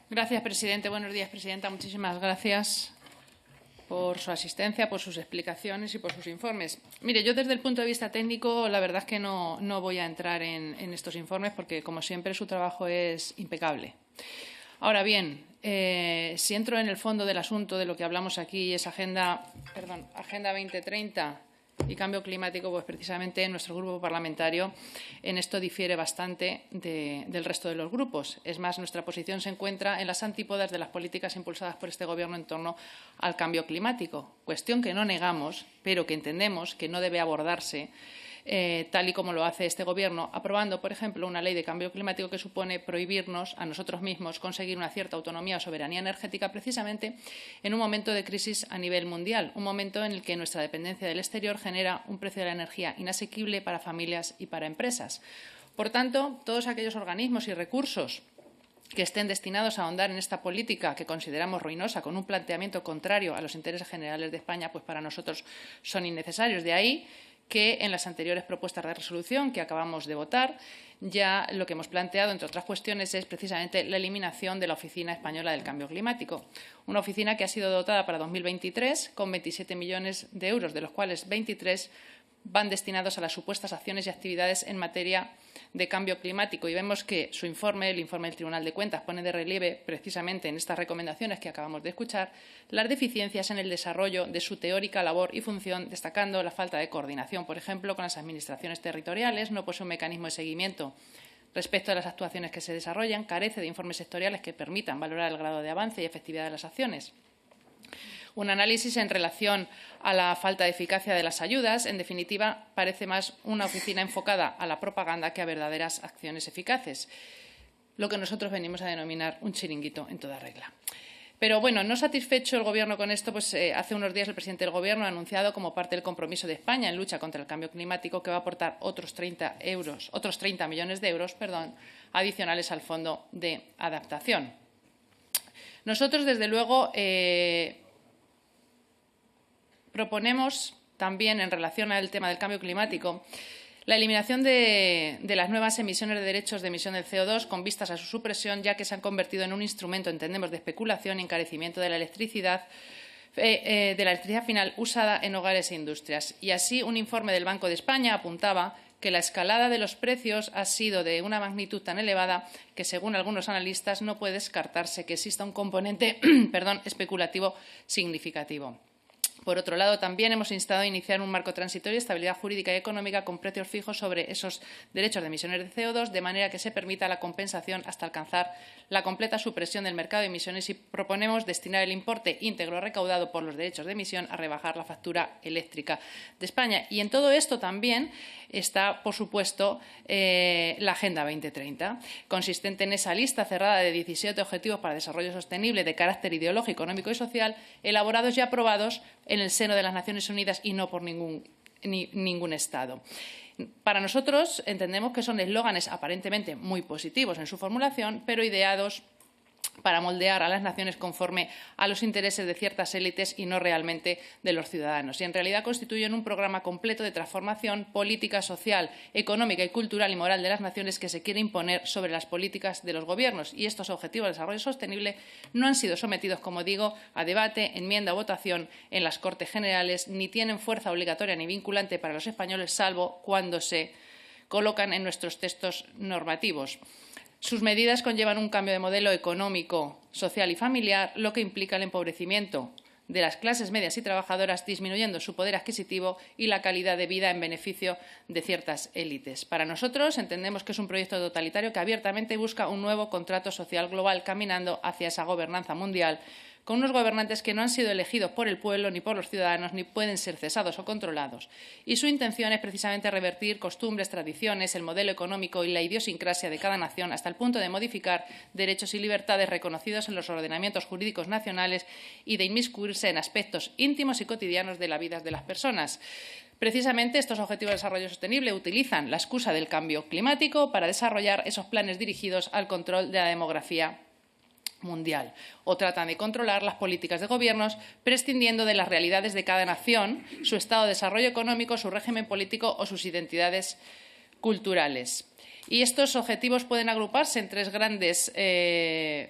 Gracias, presidente. Buenos días, presidenta. Muchísimas gracias por su asistencia, por sus explicaciones y por sus informes. Mire, yo desde el punto de vista técnico, la verdad es que no voy a entrar en estos informes porque, como siempre, su trabajo es impecable. Ahora bien, si entro en el fondo del asunto de lo que hablamos aquí, es Agenda 2030 y cambio climático, pues precisamente nuestro grupo parlamentario en esto difiere bastante del resto de los grupos. Es más, nuestra posición se encuentra en las antípodas de las políticas impulsadas por este Gobierno en torno al cambio climático, cuestión que no negamos, pero que entendemos que no debe abordarse tal y como lo hace este Gobierno, aprobando, por ejemplo, una ley de cambio climático que supone prohibirnos a nosotros mismos conseguir una cierta autonomía o soberanía energética precisamente en un momento de crisis a nivel mundial, un momento en el que nuestra dependencia del exterior genera un precio de la energía inasequible para familias y para empresas. Por tanto, todos aquellos organismos y recursos que estén destinados a ahondar en esta política que consideramos ruinosa, con un planteamiento contrario a los intereses generales de España, pues para nosotros son innecesarios. De ahí que en las anteriores propuestas de resolución que acabamos de votar, ya lo que hemos planteado, entre otras cuestiones, es precisamente la eliminación de la Oficina Española del Cambio Climático. Una oficina que ha sido dotada para 2023 con 27 millones de euros, de los cuales 23 van destinados a las supuestas acciones y actividades en materia de cambio climático. Y vemos que su informe, el informe del Tribunal de Cuentas, pone de relieve, precisamente en estas recomendaciones que acabamos de escuchar, las deficiencias en el desarrollo de su teórica labor y función, destacando la falta de coordinación, por ejemplo, con las administraciones territoriales, no posee un mecanismo de seguimiento respecto a las actuaciones que se desarrollan, carece de informes sectoriales que permitan valorar el grado de avance y efectividad de las acciones. Un análisis en relación a la falta de eficacia de las ayudas. En definitiva, parece más una oficina enfocada a la propaganda que a verdaderas acciones eficaces, lo que nosotros venimos a denominar un chiringuito en toda regla. Pero, bueno, no satisfecho el Gobierno con esto, pues hace unos días el presidente del Gobierno ha anunciado, como parte del compromiso de España en lucha contra el cambio climático, que va a aportar otros 30 millones de euros adicionales al Fondo de Adaptación. Nosotros, desde luego, proponemos también, en relación al tema del cambio climático, la eliminación de las nuevas emisiones de derechos de emisión del CO2 con vistas a su supresión, ya que se han convertido en un instrumento, entendemos, de especulación y encarecimiento de la electricidad final usada en hogares e industrias. Y así, un informe del Banco de España apuntaba que la escalada de los precios ha sido de una magnitud tan elevada que, según algunos analistas, no puede descartarse que exista un componente especulativo significativo. Por otro lado, también hemos instado a iniciar un marco transitorio de estabilidad jurídica y económica con precios fijos sobre esos derechos de emisiones de CO2, de manera que se permita la compensación hasta alcanzar la completa supresión del mercado de emisiones, y proponemos destinar el importe íntegro recaudado por los derechos de emisión a rebajar la factura eléctrica de España. Y en todo esto también está, por supuesto, la Agenda 2030, consistente en esa lista cerrada de 17 objetivos para el desarrollo sostenible de carácter ideológico, económico y social, elaborados y aprobados en el seno de las Naciones Unidas y no por ningún Estado. Para nosotros entendemos que son eslóganes aparentemente muy positivos en su formulación, pero ideados para moldear a las naciones conforme a los intereses de ciertas élites y no realmente de los ciudadanos. Y en realidad constituyen un programa completo de transformación política, social, económica y cultural y moral de las naciones que se quiere imponer sobre las políticas de los gobiernos. Y estos objetivos de desarrollo sostenible no han sido sometidos, como digo, a debate, enmienda o votación en las Cortes Generales, ni tienen fuerza obligatoria ni vinculante para los españoles, salvo cuando se colocan en nuestros textos normativos. Sus medidas conllevan un cambio de modelo económico, social y familiar, lo que implica el empobrecimiento de las clases medias y trabajadoras, disminuyendo su poder adquisitivo y la calidad de vida en beneficio de ciertas élites. Para nosotros entendemos que es un proyecto totalitario que abiertamente busca un nuevo contrato social global, caminando hacia esa gobernanza mundial, con unos gobernantes que no han sido elegidos por el pueblo ni por los ciudadanos, ni pueden ser cesados o controlados. Y su intención es precisamente revertir costumbres, tradiciones, el modelo económico y la idiosincrasia de cada nación, hasta el punto de modificar derechos y libertades reconocidos en los ordenamientos jurídicos nacionales y de inmiscuirse en aspectos íntimos y cotidianos de la vida de las personas. Precisamente estos objetivos de desarrollo sostenible utilizan la excusa del cambio climático para desarrollar esos planes dirigidos al control de la demografía mundial, o tratan de controlar las políticas de gobiernos prescindiendo de las realidades de cada nación, su estado de desarrollo económico, su régimen político o sus identidades culturales. Y estos objetivos pueden agruparse en tres grandes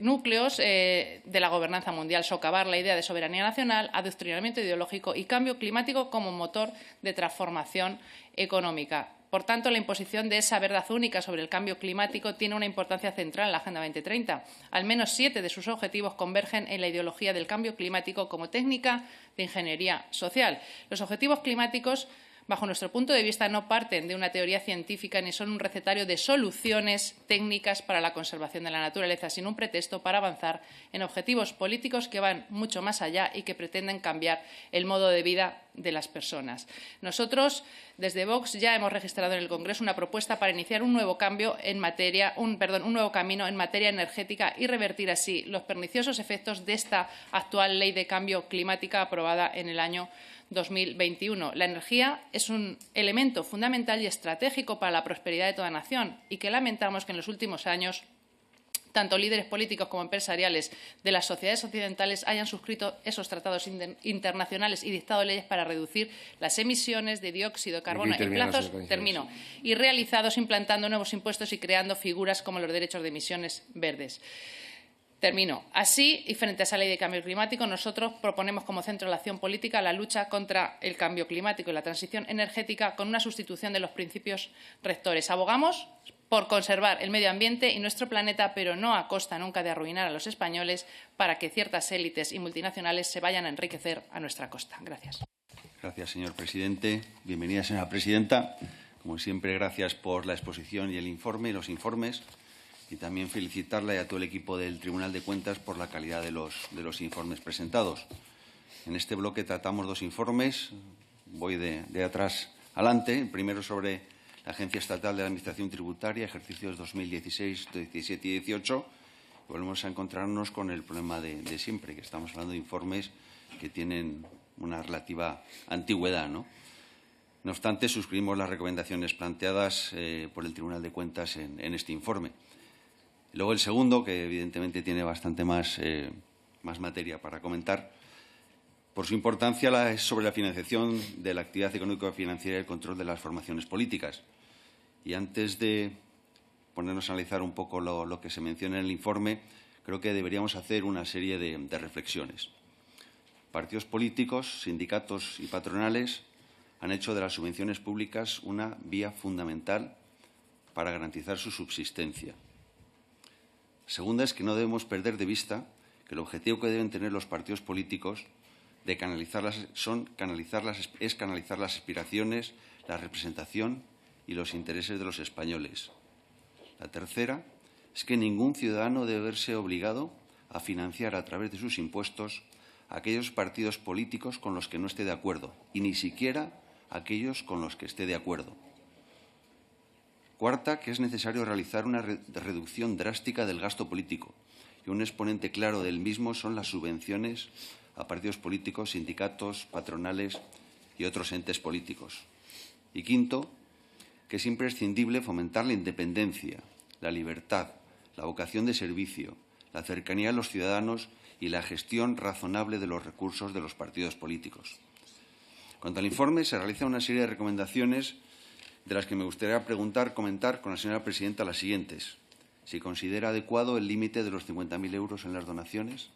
núcleos de la gobernanza mundial: socavar la idea de soberanía nacional, adoctrinamiento ideológico y cambio climático como motor de transformación económica. Por tanto, la imposición de esa verdad única sobre el cambio climático tiene una importancia central en la Agenda 2030. Al menos 7 de sus objetivos convergen en la ideología del cambio climático como técnica de ingeniería social. Los objetivos climáticos, bajo nuestro punto de vista, no parten de una teoría científica ni son un recetario de soluciones técnicas para la conservación de la naturaleza, sino un pretexto para avanzar en objetivos políticos que van mucho más allá y que pretenden cambiar el modo de vida de las personas. Nosotros, desde Vox, ya hemos registrado en el Congreso una propuesta para iniciar un nuevo camino en materia energética y revertir así los perniciosos efectos de esta actual Ley de Cambio Climático aprobada en el año 2021. La energía es un elemento fundamental y estratégico para la prosperidad de toda nación y que lamentamos que en los últimos años tanto líderes políticos como empresariales de las sociedades occidentales hayan suscrito esos tratados internacionales y dictado leyes para reducir las emisiones de dióxido de carbono en plazos y realizados implantando nuevos impuestos y creando figuras como los derechos de emisiones verdes. Termino. Así, y frente a esa ley de cambio climático, nosotros proponemos como centro de la acción política la lucha contra el cambio climático y la transición energética con una sustitución de los principios rectores. Abogamos por conservar el medio ambiente y nuestro planeta, pero no a costa nunca de arruinar a los españoles para que ciertas élites y multinacionales se vayan a enriquecer a nuestra costa. Gracias. Gracias, señor presidente. Bienvenida, señora presidenta. Como siempre, gracias por la exposición y el informe y los informes. Y también felicitarla y a todo el equipo del Tribunal de Cuentas por la calidad de los informes presentados. En este bloque tratamos dos informes. Voy de atrás adelante. El primero sobre la Agencia Estatal de la Administración Tributaria, ejercicios 2016, 17 y 18. Volvemos a encontrarnos con el problema de siempre, que estamos hablando de informes que tienen una relativa antigüedad, ¿no? No obstante, suscribimos las recomendaciones planteadas por el Tribunal de Cuentas en este informe. Luego el segundo, que evidentemente tiene bastante más materia para comentar, por su importancia, es sobre la financiación de la actividad económico-financiera y el control de las formaciones políticas. Y antes de ponernos a analizar un poco lo que se menciona en el informe, creo que deberíamos hacer una serie de reflexiones. Partidos políticos, sindicatos y patronales han hecho de las subvenciones públicas una vía fundamental para garantizar su subsistencia. Segunda es que no debemos perder de vista que el objetivo que deben tener los partidos políticos es canalizar las aspiraciones, la representación y los intereses de los españoles. La tercera es que ningún ciudadano debe verse obligado a financiar a través de sus impuestos a aquellos partidos políticos con los que no esté de acuerdo, y ni siquiera aquellos con los que esté de acuerdo. Cuarta, que es necesario realizar una reducción drástica del gasto político, y un exponente claro del mismo son las subvenciones a partidos políticos, sindicatos, patronales y otros entes políticos. Y quinto, que es imprescindible fomentar la independencia, la libertad, la vocación de servicio, la cercanía a los ciudadanos y la gestión razonable de los recursos de los partidos políticos. Cuanto al informe, se realiza una serie de recomendaciones de las que me gustaría comentar con la señora presidenta las siguientes. Si considera adecuado el límite de los 50.000 euros en las donaciones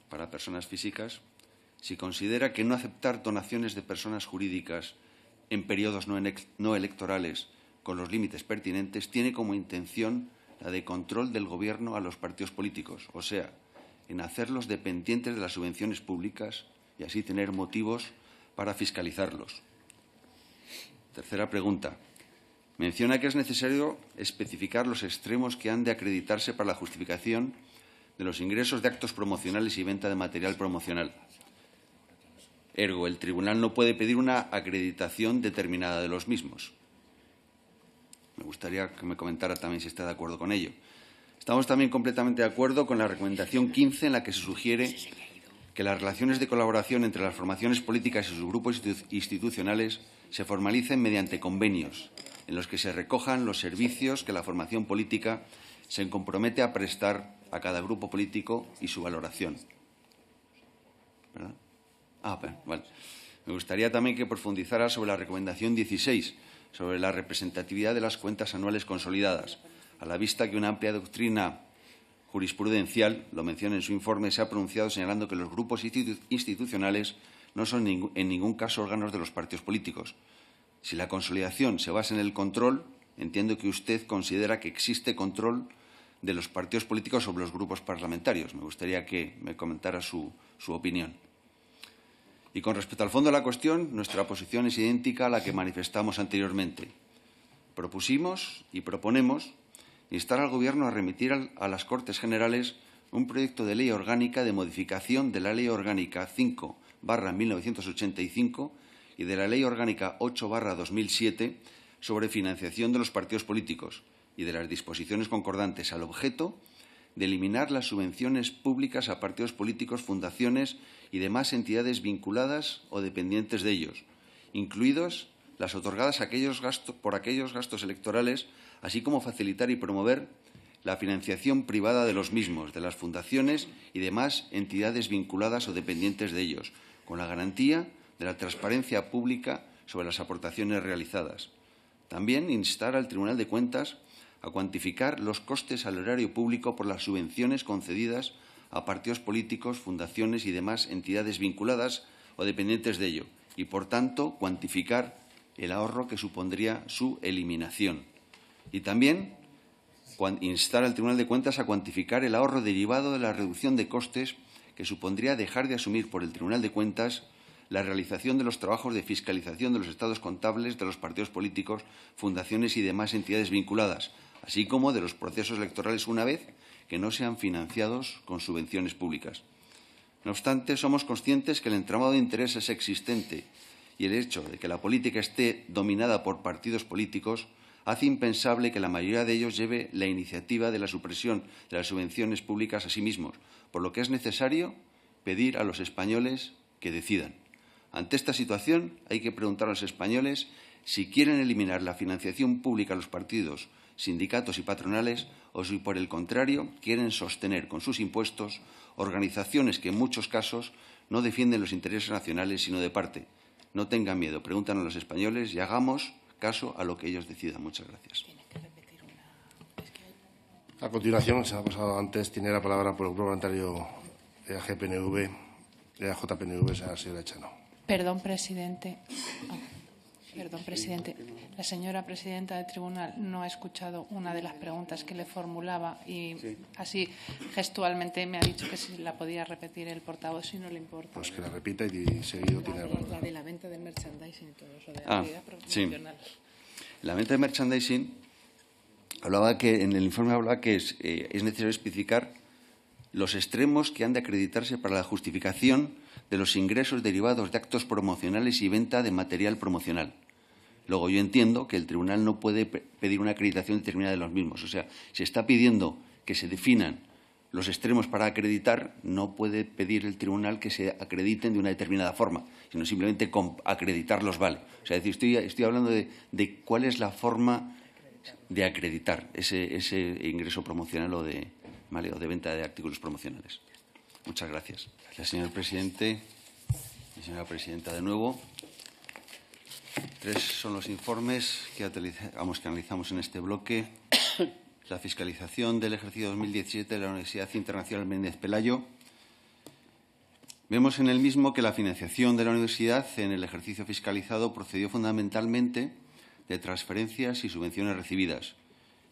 para personas físicas, si considera que no aceptar donaciones de personas jurídicas en periodos no electorales con los límites pertinentes tiene como intención la de control del Gobierno a los partidos políticos, o sea, en hacerlos dependientes de las subvenciones públicas y así tener motivos para fiscalizarlos. Tercera pregunta. Menciona que es necesario especificar los extremos que han de acreditarse para la justificación de los ingresos de actos promocionales y venta de material promocional. Ergo, el Tribunal no puede pedir una acreditación determinada de los mismos. Me gustaría que me comentara también si está de acuerdo con ello. Estamos también completamente de acuerdo con la recomendación 15, en la que se sugiere que las relaciones de colaboración entre las formaciones políticas y sus grupos institucionales se formalicen mediante convenios, en los que se recojan los servicios que la formación política se compromete a prestar a cada grupo político y su valoración. ¿Verdad? Vale. Me gustaría también que profundizara sobre la recomendación 16, sobre la representatividad de las cuentas anuales consolidadas, a la vista que una amplia doctrina jurisprudencial, lo menciona en su informe, se ha pronunciado señalando que los grupos institucionales no son en ningún caso órganos de los partidos políticos. Si la consolidación se basa en el control, entiendo que usted considera que existe control de los partidos políticos sobre los grupos parlamentarios. Me gustaría que me comentara su opinión. Y con respecto al fondo de la cuestión, nuestra posición es idéntica a la que manifestamos anteriormente. Propusimos y proponemos instar al Gobierno a remitir a las Cortes Generales un proyecto de ley orgánica de modificación de la Ley Orgánica 5/1985 y de la Ley Orgánica 8/2007 sobre financiación de los partidos políticos y de las disposiciones concordantes, al objeto de eliminar las subvenciones públicas a partidos políticos, fundaciones y demás entidades vinculadas o dependientes de ellos, incluidos las otorgadas por aquellos gastos electorales, así como facilitar y promover la financiación privada de los mismos, de las fundaciones y demás entidades vinculadas o dependientes de ellos, con la garantía de la transparencia pública sobre las aportaciones realizadas. También instar al Tribunal de Cuentas a cuantificar los costes al erario público por las subvenciones concedidas a partidos políticos, fundaciones y demás entidades vinculadas o dependientes de ello y, por tanto, cuantificar el ahorro que supondría su eliminación. Y también instar al Tribunal de Cuentas a cuantificar el ahorro derivado de la reducción de costes que supondría dejar de asumir por el Tribunal de Cuentas la realización de los trabajos de fiscalización de los estados contables de los partidos políticos, fundaciones y demás entidades vinculadas, así como de los procesos electorales una vez que no sean financiados con subvenciones públicas. No obstante, somos conscientes que el entramado de intereses existente y el hecho de que la política esté dominada por partidos políticos hace impensable que la mayoría de ellos lleve la iniciativa de la supresión de las subvenciones públicas a sí mismos, por lo que es necesario pedir a los españoles que decidan. Ante esta situación, hay que preguntar a los españoles si quieren eliminar la financiación pública a los partidos, sindicatos y patronales o si, por el contrario, quieren sostener con sus impuestos organizaciones que en muchos casos no defienden los intereses nacionales sino de parte. No tengan miedo, preguntan a los españoles y hagamos caso a lo que ellos decidan. Muchas gracias. A continuación, se ha pasado antes, tiene la palabra por el grupo parlamentario EAG-PNV, EAJ-PNV, la señora Echano. Perdón, presidente. Perdón, presidente. La señora presidenta del tribunal no ha escuchado una de las preguntas que le formulaba y así gestualmente me ha dicho que si la podía repetir el portavoz, si no le importa. Pues que la repita y seguido tiene la de la venta del merchandising y todo eso, de la actividad promocional. Sí. La venta de merchandising, en el informe hablaba que es necesario especificar los extremos que han de acreditarse para la justificación de los ingresos derivados de actos promocionales y venta de material promocional. Luego, yo entiendo que el tribunal no puede pedir una acreditación determinada de los mismos. O sea, si está pidiendo que se definan los extremos para acreditar, no puede pedir el tribunal que se acrediten de una determinada forma, sino simplemente con acreditarlos vale. O sea, es decir, estoy hablando de cuál es la forma de acreditar ese ingreso promocional o de venta de artículos promocionales. Muchas gracias. Gracias, señor presidente y señora presidenta, de nuevo. 3 son los informes que analizamos en este bloque. La fiscalización del ejercicio 2017 de la Universidad Internacional Méndez Pelayo. Vemos en el mismo que la financiación de la universidad en el ejercicio fiscalizado procedió fundamentalmente de transferencias y subvenciones recibidas,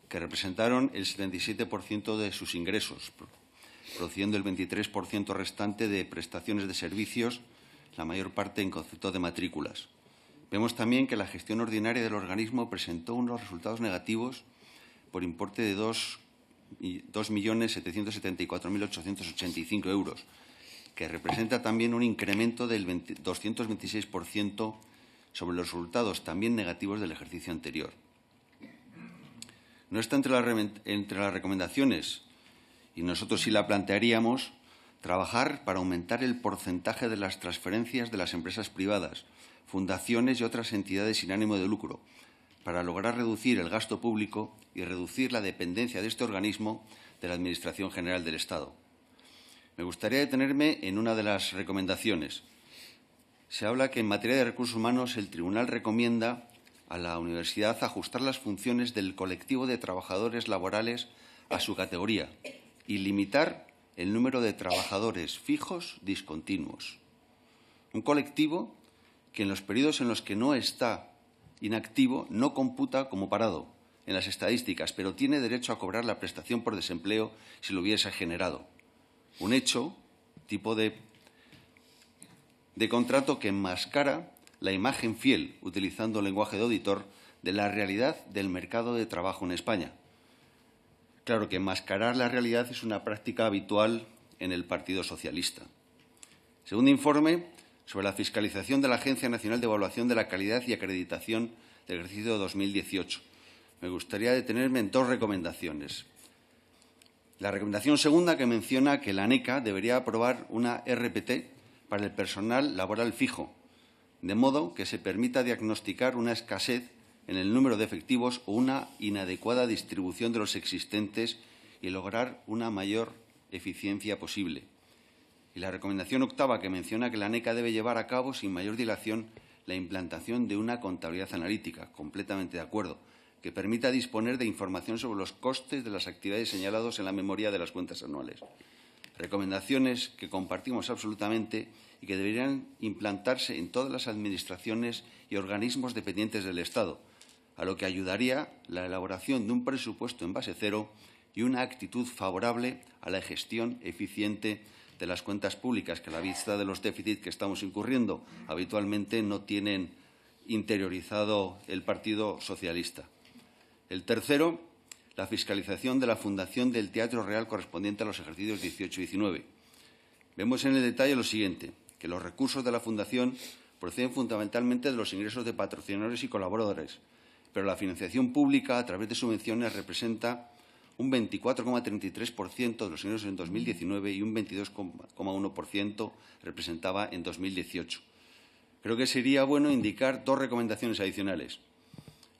que representaron el 77% de sus ingresos, produciendo el 23% restante de prestaciones de servicios, la mayor parte en concepto de matrículas. Vemos también que la gestión ordinaria del organismo presentó unos resultados negativos por importe de 2.774.885 euros, que representa también un incremento del 226% sobre los resultados también negativos del ejercicio anterior. No está entre las recomendaciones, y nosotros sí la plantearíamos, trabajar para aumentar el porcentaje de las transferencias de las empresas privadas, fundaciones y otras entidades sin ánimo de lucro, para lograr reducir el gasto público y reducir la dependencia de este organismo de la Administración General del Estado. Me gustaría detenerme en una de las recomendaciones. Se habla que en materia de recursos humanos el Tribunal recomienda a la universidad ajustar las funciones del colectivo de trabajadores laborales a su categoría y limitar el número de trabajadores fijos discontinuos. Un colectivo que en los periodos en los que no está inactivo no computa como parado en las estadísticas, pero tiene derecho a cobrar la prestación por desempleo si lo hubiese generado. Un hecho, tipo de contrato que enmascara la imagen fiel, utilizando el lenguaje de auditor, de la realidad del mercado de trabajo en España. Claro que enmascarar la realidad es una práctica habitual en el Partido Socialista. Segundo informe sobre la fiscalización de la Agencia Nacional de Evaluación de la Calidad y Acreditación del ejercicio 2018. Me gustaría detenerme en dos recomendaciones. La recomendación segunda, que menciona que la ANECA debería aprobar una RPT para el personal laboral fijo, de modo que se permita diagnosticar una escasez en el número de efectivos o una inadecuada distribución de los existentes y lograr una mayor eficiencia posible. Y la recomendación octava, que menciona que la ANECA debe llevar a cabo sin mayor dilación la implantación de una contabilidad analítica, completamente de acuerdo, que permita disponer de información sobre los costes de las actividades señalados en la memoria de las cuentas anuales. Recomendaciones que compartimos absolutamente y que deberían implantarse en todas las administraciones y organismos dependientes del Estado, a lo que ayudaría la elaboración de un presupuesto en base cero y una actitud favorable a la gestión eficiente de las cuentas públicas, que a la vista de los déficits que estamos incurriendo habitualmente no tienen interiorizado el Partido Socialista. El tercero, la fiscalización de la Fundación del Teatro Real correspondiente a los ejercicios 18 y 19. Vemos en el detalle lo siguiente, que los recursos de la Fundación proceden fundamentalmente de los ingresos de patrocinadores y colaboradores, pero la financiación pública a través de subvenciones representa un 24,33% de los ingresos en 2019 y un 22,1% representaba en 2018. Creo que sería bueno indicar dos recomendaciones adicionales.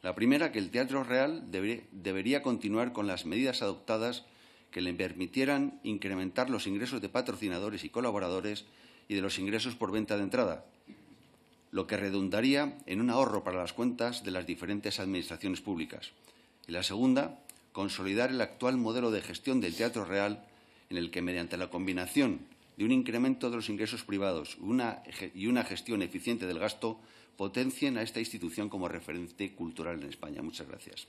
La primera, que el Teatro Real debería continuar con las medidas adoptadas que le permitieran incrementar los ingresos de patrocinadores y colaboradores y de los ingresos por venta de entrada, lo que redundaría en un ahorro para las cuentas de las diferentes administraciones públicas. Y la segunda, consolidar el actual modelo de gestión del Teatro Real, en el que, mediante la combinación de un incremento de los ingresos privados y una gestión eficiente del gasto, potencien a esta institución como referente cultural en España. Muchas gracias.